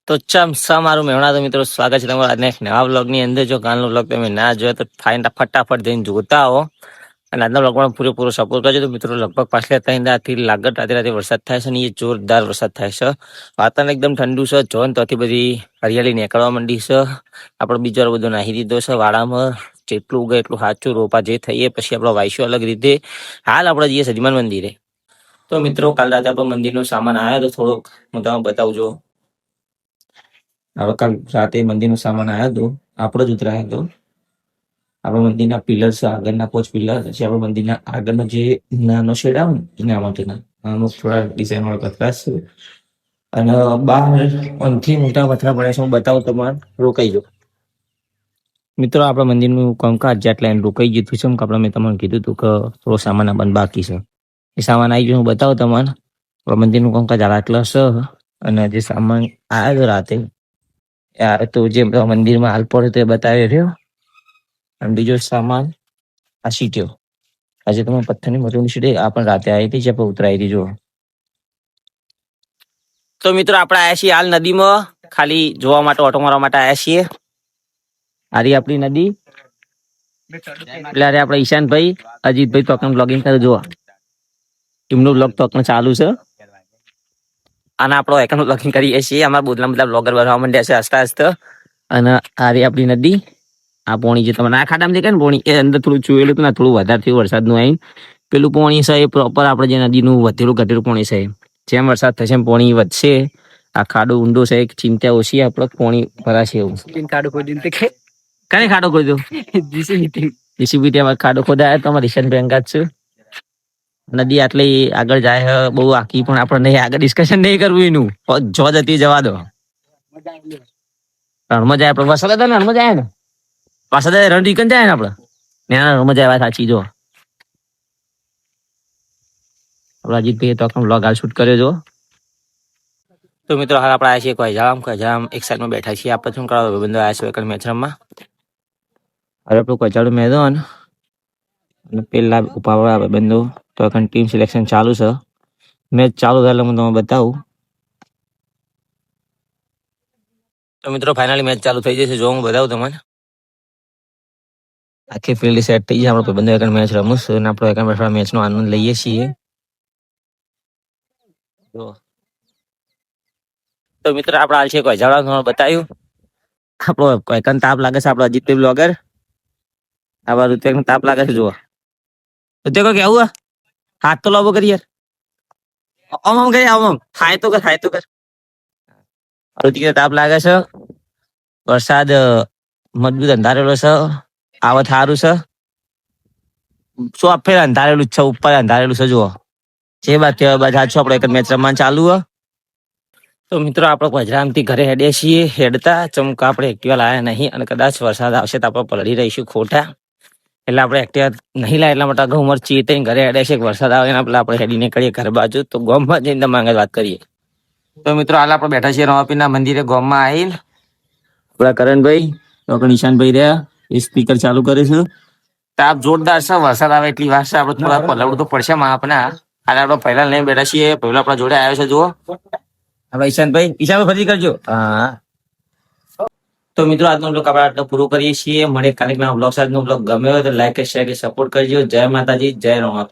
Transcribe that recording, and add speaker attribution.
Speaker 1: તો મારું મેવણા તો મિત્રો સ્વાગત છે તમારું આજના એક નવા વ્લોગની અંદર. જો કાલનો વ્લોગ તમે ના જોયો તો ફટાફટ જઈને જોતા આવો અને આજના વ્લોગમાં પૂરેપૂરો સપોર્ટ કરજો. તો મિત્રો લગભગ પાછલા 3 દાડાથી લાગત રાતે વરસાદ થાય છે ને એ જોરદાર વરસાદ થાય છે. વાતાવરણ એકદમ ઠંડુ છે. જોન તોથી બધી હરિયાળી નીકળવા માંડી છે. આપણે બીજો બધો નાહી દીધો છે વાડામાં. જેટલું ઉગે એટલું સાચું રોપા જે થઈએ પછી આપણે વાઈશું અલગ રીતે. હાલ આપણે જઈએ સજમાન મંદિરે. તો મિત્રો કાલ રાતે આપણો મંદિરનો સામાન આવ્યો તો થોડોક હું તમને બતાવજો. હવે કાલ રાતે મંદિરનો સામાન આવ્યો હતો, આપણો જ ઉતરાયો હતો. આપણા મંદિરના પિલર છે, આગળના 5 પિલર છે. આપણા મંદિરના આગળનો જે નાનો શેડ આવે ને એના માટેના અમુક થોડા ડિઝાઇન વાળા પથરા છે અને બહાર અંથી મોટા પથરા પડે છે. હું બતાવું તમારે, રોકાઈ જાઓ મિત્રો. આપણા મંદિરનું કામકાજ જેટલા એને રોકાઈ ગયું છે. આપણે મેં તમને કીધું હતું કે થોડો સામાન આવવાનું બાકી છે. એ સામાન આવી ગયો, હું બતાવું તમારે. આપણા મંદિરનું કામકાજ આટલા છે અને જે સામાન આવ્યો રાતે તો જે મંદિરમાં હાલ પડે તો એ બતાવી રહ્યો. અને બીજો સામાન આ સીટ્યો. આજે તમે પથ્થરની મજૂરી સીટે આ પણ રાતે આવી હતી, જે આપણે ઉતરાઈ હતી. જુઓ તો મિત્રો આપણે આવ્યા છીએ હાલ નદીમાં, ખાલી જોવા માટે, ઓટો મારવા માટે આવ્યા છીએ. આરી આપણી નદી. એટલે અરે આપણે ઈશાનભાઈ, અજીતભાઈ તો બ્લોગિંગ કરે. જુઓ એમનું બ્લોગ તો ચાલુ છે અને આપણો એકાઉન્ટ બ્લોગિંગ કરીએ છીએ. અમારા બધા બ્લોગર બનવા માંડ્યા છે હસતા હસતા. અને આ રહી આપણી નદી. આ પોણી જે તમને આ ખાડામાં દેખાય ને પોણી, એ અંદર થોડું ચૂયેલું હતું ને, થોડું વધારે થયું વરસાદનું આવીને. પેલું પોણી છે એ પ્રોપર આપણે જે નદીનું વધેલું ઘટેલું પોણી છે. જેમ વરસાદ થશે એમ પોણી વધશે. આ ખાડો ઊંડો છે, એક ચિંતા ઓછી, આપણે પોણી ભરાશે એવું. ખાડો ખોદી કને ખાડો ખોદ્યો? જીસીબી ખાડો ખોદાય તો અમારે ઈશાન બેંક જ છે. નદી આટલી આગળ જાય બહુ આખી, પણ આપણે નહીં આગળ ડિસ્કશન નહીં કરવું એનું. જો જતી જવા દો. રણમાં જાય આપણે, વરસાદ હતા ને રણમાં જાય ને, વરસાદ રણ ટીકન જાય ને આપણે રણમાં જાય. વાત સાચી. જો આપણા અજીતભાઈ તો વ્લોગ હાલ શૂટ કર્યો. જો તો મિત્રો હાલ આપણે આવ્યા છીએ કોઈજામ એક સાઈડમાં બેઠા છીએ. આપણે શું કરવા બંધો આવ્યા છે મેચ રમવા. હવે આપણું કોઈજાડું મેદાન અને પેલા ઉભા બંધો તો ટીમ સિલેક્શન ચાલુ છે. મેચ ચાલુ થાય એટલે હું તમને બતાવું. તો મિત્રો ફાઇનલી મેચ ચાલુ થઈ જશે. જો હું બતાવું તમને. આખી ફિલ્ડ સેટ થઈ જાય. આપણે બંને એક મેચ રમશું અને આપણે એક મેચનો આનંદ લઈએ છીએ. તો મિત્રો આપણે હાલ છે કોઈજાડા બતાવ્યું. આપણો કોઈ તાપ લાગે છે. આપણો અજીતભાઈ બ્લોગર આવા ઋતિક તાપ લાગે છે. જુઓ ઋતિક કેવું હાથ તો લાવો કરી યાર. આમ કરી આમ થાય તો કર. ઋતિક તાપ લાગે છે. વરસાદ મજબૂત અંધારેલો છે. આવત સારું છે. શું અફેર અંધારેલું છે, ઉપર અંધારેલું છે. જુઓ જે બાદ બધા છો આપણે એક મેચ રમવાનું ચાલુ હોય. તો મિત્રો આપણે કોઈજરામથી ઘરે હેડે છીએ. હેડતા ચમકા આપણે એક્ટિવા લાયા નહીં અને કદાચ વરસાદ આવશે તો આપણે પલળી રહીશું ખોટા. એટલે આપણે એક્ટિવા નહીં લાય એટલા માટે ઉંમર ચીતે ઘરે હેડે છે. વરસાદ આવે ને એટલે આપણે હેડી નીકળીએ ઘર બાજુ. તો ગોમમાં જઈને તમારે વાત કરીએ. તો મિત્રો હાલ આપણે બેઠા છીએ રમાપીરના મંદિરે. ગોમમાં આવીને આપણા કરણભાઈ તો નિશાનભાઈ રહ્યા એ સ્પીકર ચાલુ કરે છે. તાપ જોરદાર છે. વરસાદ આવે એટલી વાર છે. આપણે થોડા પલવડું તો પડશે આપણા. અને આપણે પહેલા લઈને બેઠા છીએ. પહેલા આપણા જોડે આવ્યો છે. જુઓ હવે ઈશાનભાઈ ફરી કરજો. હા તો મિત્રો આજનો બ્લોગ આપણે આટલો પૂરો કરીએ છીએ. મળે કાલે બ્લોગ. આજનો બ્લોગ ગમ્યો હોય તો લાઈક શેર કે સપોર્ટ કરજો. જય માતાજી, જય રામ.